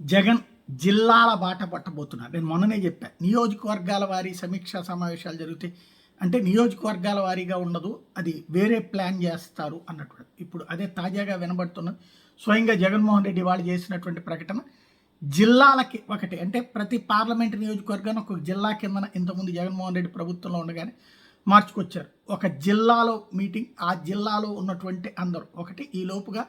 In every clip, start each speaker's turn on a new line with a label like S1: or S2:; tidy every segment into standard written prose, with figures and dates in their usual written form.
S1: జగన్ జిల్లాల బాట పట్టబోతున్నారు. నేను మొన్ననే చెప్పా, నియోజకవర్గాల వారీ సమీక్షా సమావేశాలు జరుగుతాయి. అంటే నియోజకవర్గాల వారీగా ఉండదు, అది వేరే ప్లాన్ చేస్తారు అన్నట్టు. ఇప్పుడు అదే తాజాగా వినబడుతున్నది. స్వయంగా జగన్మోహన్ రెడ్డి వాళ్ళు చేసినటువంటి ప్రకటన జిల్లాలకి ఒకటి, అంటే ప్రతి పార్లమెంట్ నియోజకవర్గాన్ని ఒక జిల్లా కిందన ఇంతకుముందు జగన్మోహన్ రెడ్డి ప్రభుత్వంలో ఉండగానే మార్చుకొచ్చారు. ఒక జిల్లాలో మీటింగ్, ఆ జిల్లాలో ఉన్నటువంటి అందరూ ఒకటి. ఈ లోపుగా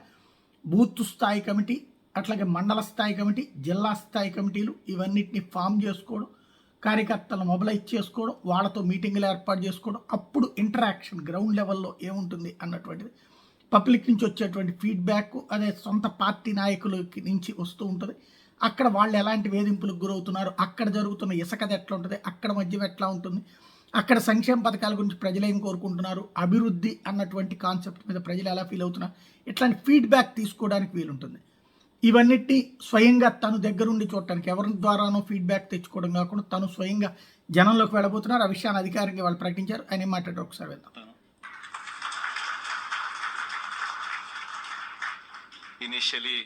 S1: బూత్ స్థాయి కమిటీ, అట్లాగే మండల స్థాయి కమిటీ, జిల్లా స్థాయి కమిటీలు ఇవన్నిటిని ఫామ్ చేసుకోవడం, కార్యకర్తలను మొబిలైజ్ చేసుకోవడం, వాళ్ళతో మీటింగులు ఏర్పాటు చేసుకోవడం, అప్పుడు ఇంటరాక్షన్ గ్రౌండ్ లెవెల్లో ఏముంటుంది అన్నటువంటిది పబ్లిక్ నుంచి వచ్చేటువంటి ఫీడ్బ్యాక్, అదే సొంత పార్టీ నాయకులకి నుంచి వస్తూ ఉంటుంది. అక్కడ వాళ్ళు ఎలాంటి వేధింపులకు గురవుతున్నారు, అక్కడ జరుగుతున్న ఇసుకది ఎట్లా ఉంటుంది, అక్కడ మద్యం ఎట్లా ఉంటుంది, అక్కడ సంక్షేమ పథకాల గురించి ప్రజలు ఏం కోరుకుంటున్నారు, అభివృద్ధి అన్నటువంటి కాన్సెప్ట్ మీద ప్రజలు ఎలా ఫీల్ అవుతున్నారు, ఇట్లాంటి ఫీడ్బ్యాక్ తీసుకోవడానికి వీలుంటుంది. ఇవన్నిటిని స్వయంగా తను దగ్గరుండి చూడటానికి, ఎవరి ద్వారానో ఫీడ్బ్యాక్ తెచ్చుకోవడం కాకుండా తను స్వయంగా జనంలోకి వెళ్ళబోతున్నారు. ఆ విషయాన్ని అధికారికంగా వాళ్ళు ప్రకటించారు. ఆయన ఏం మాట్లాడారు ఒకసారి వెళ్తాం.
S2: ఇనిషియలీ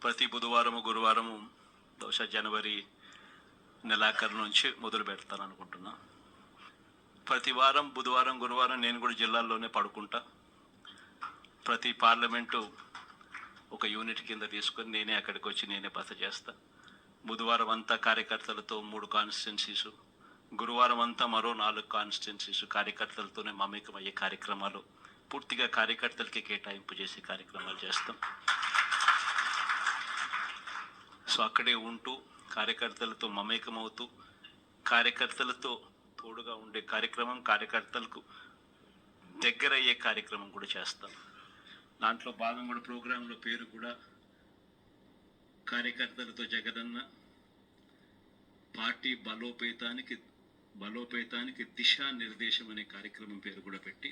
S2: ప్రతి బుధవారము గురువారము బహుశా జనవరి నెలాఖరు నుంచి మొదలు పెడతాను అనుకుంటున్నా. ప్రతి వారం బుధవారం గురువారం నేను కూడా జిల్లాల్లోనే పడుకుంటా. ప్రతి పార్లమెంటు ఒక యూనిట్ కింద తీసుకొని నేనే అక్కడికి వచ్చి నేనే బస చేస్తా. బుధవారం అంతా కార్యకర్తలతో 3 కాన్స్టిట్యున్సీసు, గురువారం అంతా మరో 4 కాన్స్టిట్యున్సీసు కార్యకర్తలతోనే మమేకమయ్యే కార్యక్రమాలు, పూర్తిగా కార్యకర్తలకి కేటాయింపు చేసే కార్యక్రమాలు చేస్తాం. సో అక్కడే ఉంటూ కార్యకర్తలతో మమేకమవుతూ కార్యకర్తలతో తోడుగా ఉండే కార్యక్రమం, కార్యకర్తలకు దగ్గర అయ్యే కార్యక్రమం కూడా చేస్తాం. దాంట్లో భాగం కూడా ప్రోగ్రాంలో పేరు కూడా కార్యకర్తలతో జగనన్న పార్టీ బలోపేతానికి దిశానిర్దేశం అనే కార్యక్రమం పేరు కూడా పెట్టి,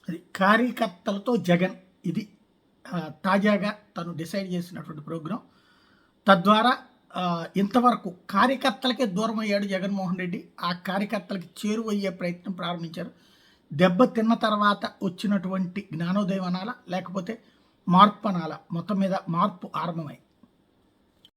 S1: అది కార్యకర్తలతో జగన్, ఇది తాజాగా తను డిసైడ్ చేసినటువంటి ప్రోగ్రాం. తద్వారా ఇంతవరకు కార్యకర్తలకే దూరం అయ్యాడు జగన్మోహన్ రెడ్డి. ఆ కార్యకర్తలకి చేరువయ్యే ప్రయత్నం ప్రారంభించారు. దెబ్బ తిన్న తర్వాత వచ్చినటువంటి జ్ఞానోదయం అనాలా, లేకపోతే మార్పు అనాలా, మొత్తం మీద మార్పు ఆరంభమై